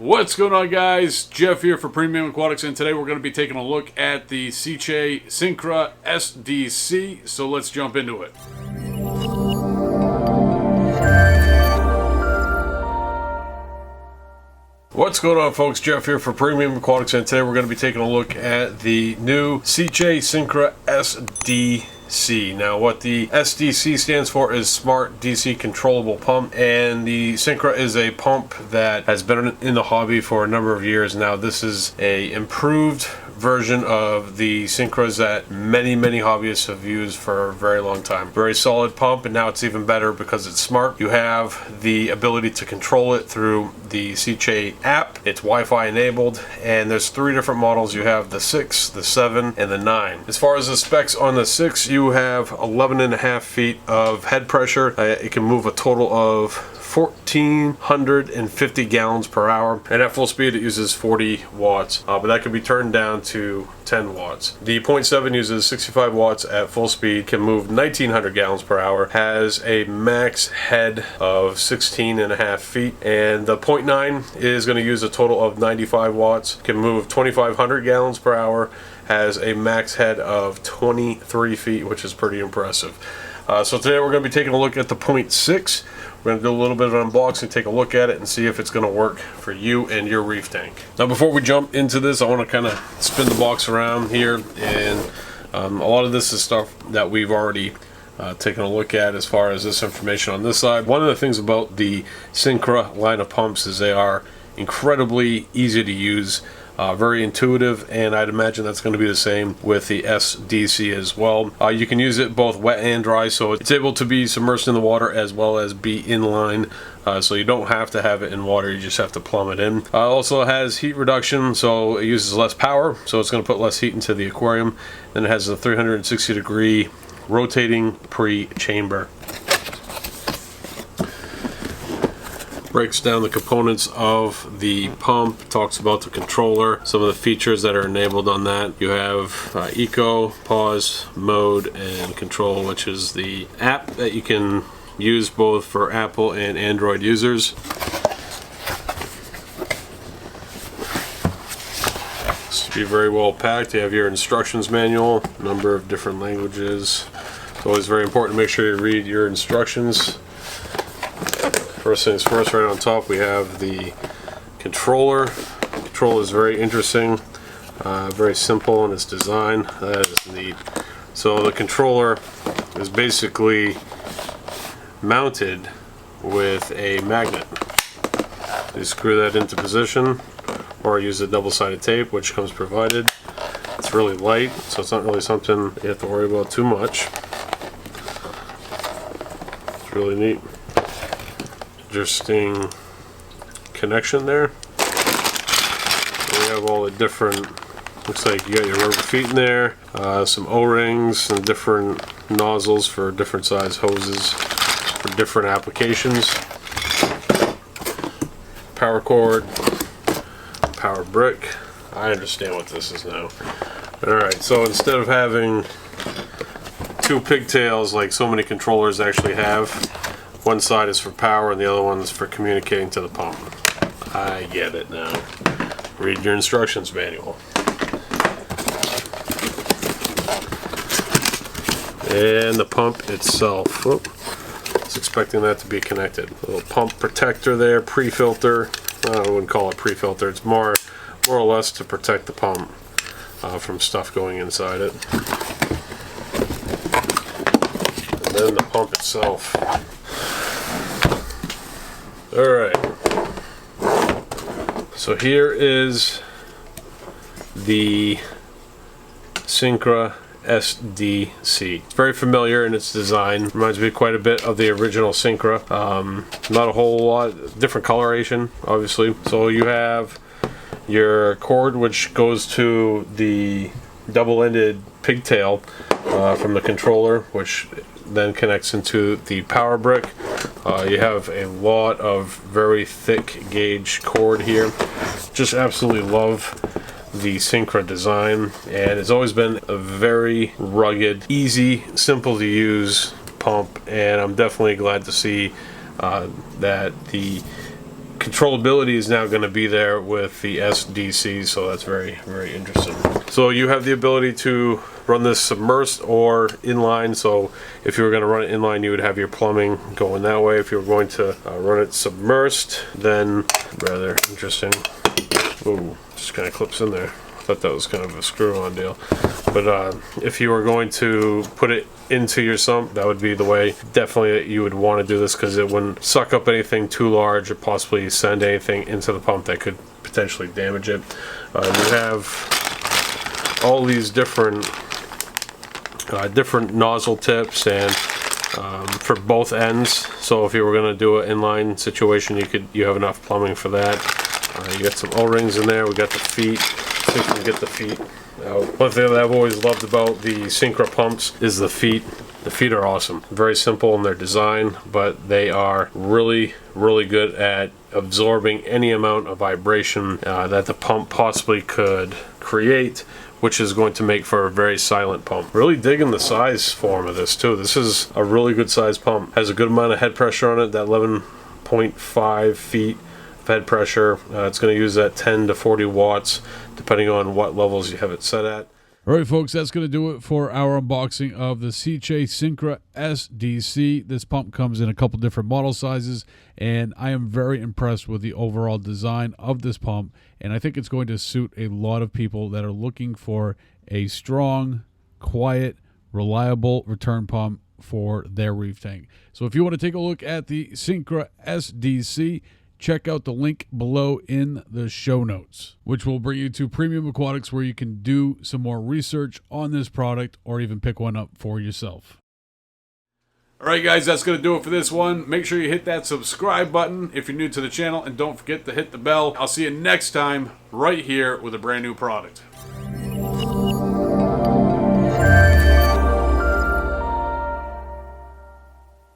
What's going on, guys? Jeff here for Premium Aquatics, and today we're going to be taking a look at the Sicce Syncra SDC, so let's jump into it. What's going on, folks? Jeff here for Premium Aquatics, and today we're going to be taking a look at the new Sicce Syncra SDC. Now, what the SDC stands for is Smart DC Controllable Pump, and the Syncra is a pump that has been in the hobby for a number of years now. This is a improved version of the Syncras that many hobbyists have used for a very long time. Very solid pump, and now it's even better because it's smart. You have the ability to control it through the Sicce app. It's Wi-Fi enabled, and there's 3 different models. You have the 6, the 7, and the 9. As far as the specs on the 6, you have 11.5 feet of head pressure. It can move a total of 1,450 gallons per hour, and at full speed it uses 40 watts, but that can be turned down to 10 watts. The 0.7 uses 65 watts at full speed, can move 1,900 gallons per hour, has a max head of 16.5 feet, and the 0.9 is going to use a total of 95 watts, can move 2,500 gallons per hour, has a max head of 23 feet, which is pretty impressive. So today we're going to be taking a look at the 0.6. We're going to do a little bit of unboxing, take a look at it, and see if it's going to work for you and your reef tank. Now, before we jump into this, I want to kind of spin the box around here, and a lot of this is stuff that we've already taken a look at as far as this information on this side. One of the things about the Syncra line of pumps is they are incredibly easy to use. Very intuitive, and I'd imagine that's going to be the same with the SDC as well. You can use it both wet and dry, so it's able to be submerged in the water as well as be inline, so you don't have to have it in water, you just have to plumb it in. Also has heat reduction, so it uses less power, so it's going to put less heat into the aquarium. Then it has a 360-degree rotating pre-chamber. Breaks down the components of the pump, talks about the controller, some of the features that are enabled on that. You have eco, pause, mode, and control, which is the app that you can use both for Apple and Android users. This should be very well packed. You have your instructions manual, a number of different languages. It's always very important to make sure you read your instructions. First things first, right on top we have the controller. The controller is very interesting, very simple in its design. That is neat. So the controller is basically mounted with a magnet. You screw that into position, or use a double-sided tape, which comes provided. It's really light, so it's not really something you have to worry about too much. It's really neat. Interesting connection there. So we have all the different, looks like you got your rubber feet in there, some O-rings and different nozzles for different size hoses for different applications. Power cord, power brick. I understand what this is now. Alright, so instead of having 2 pigtails like so many controllers actually have, one side is for power and the other one is for communicating to the pump. I get it now. Read your instructions manual. And the pump itself. Whoop. I was expecting that to be connected. A little pump protector there, pre-filter. I wouldn't call it pre-filter. It's more or less to protect the pump from stuff going inside it. And then the pump itself. Alright, so here is the Syncra SDC. It's very familiar in its design. Reminds me quite a bit of the original Syncra. Not a whole lot, different coloration, obviously. So you have your cord, which goes to the double-ended pigtail from the controller, which then connects into the power brick. You have a lot of very thick gauge cord here. Just absolutely love the Syncra design, and it's always been a very rugged, easy, simple to use pump, and I'm definitely glad to see that the controllability is now going to be there with the SDC, so that's very, very interesting. So you have the ability to run this submersed or inline. So if you were going to run it inline, you would have your plumbing going that way. If you were going to run it submersed, then rather interesting. Ooh, just kind of clips in there. I thought that was kind of a screw-on deal. But if you were going to put it into your sump, that would be the way definitely that you would want to do this, because it wouldn't suck up anything too large or possibly send anything into the pump that could potentially damage it. You have all these different nozzle tips and for both ends. So if you were going to do an inline situation, you have enough plumbing for that. You got some O-rings in there. We got the feet. See if we can get the feet out. One thing that I've always loved about the Syncra pumps is the feet. The feet are awesome. Very simple in their design, but they are really, really good at absorbing any amount of vibration that the pump possibly could create, which is going to make for a very silent pump. Really digging the size form of this too. This is a really good size pump. Has a good amount of head pressure on it, that 11.5 feet of head pressure. It's going to use that 10 to 40 watts, depending on what levels you have it set at. All right, folks, that's going to do it for our unboxing of the Sicce Syncra SDC. This pump comes in a couple different model sizes, and I am very impressed with the overall design of this pump, and I think it's going to suit a lot of people that are looking for a strong, quiet, reliable return pump for their reef tank. So if you want to take a look at the Syncra SDC, check out the link below in the show notes, which will bring you to Premium Aquatics, where you can do some more research on this product or even pick one up for yourself. All right, guys, that's going to do it for this one. Make sure you hit that subscribe button if you're new to the channel, and don't forget to hit the bell. I'll see you next time right here with a brand new product.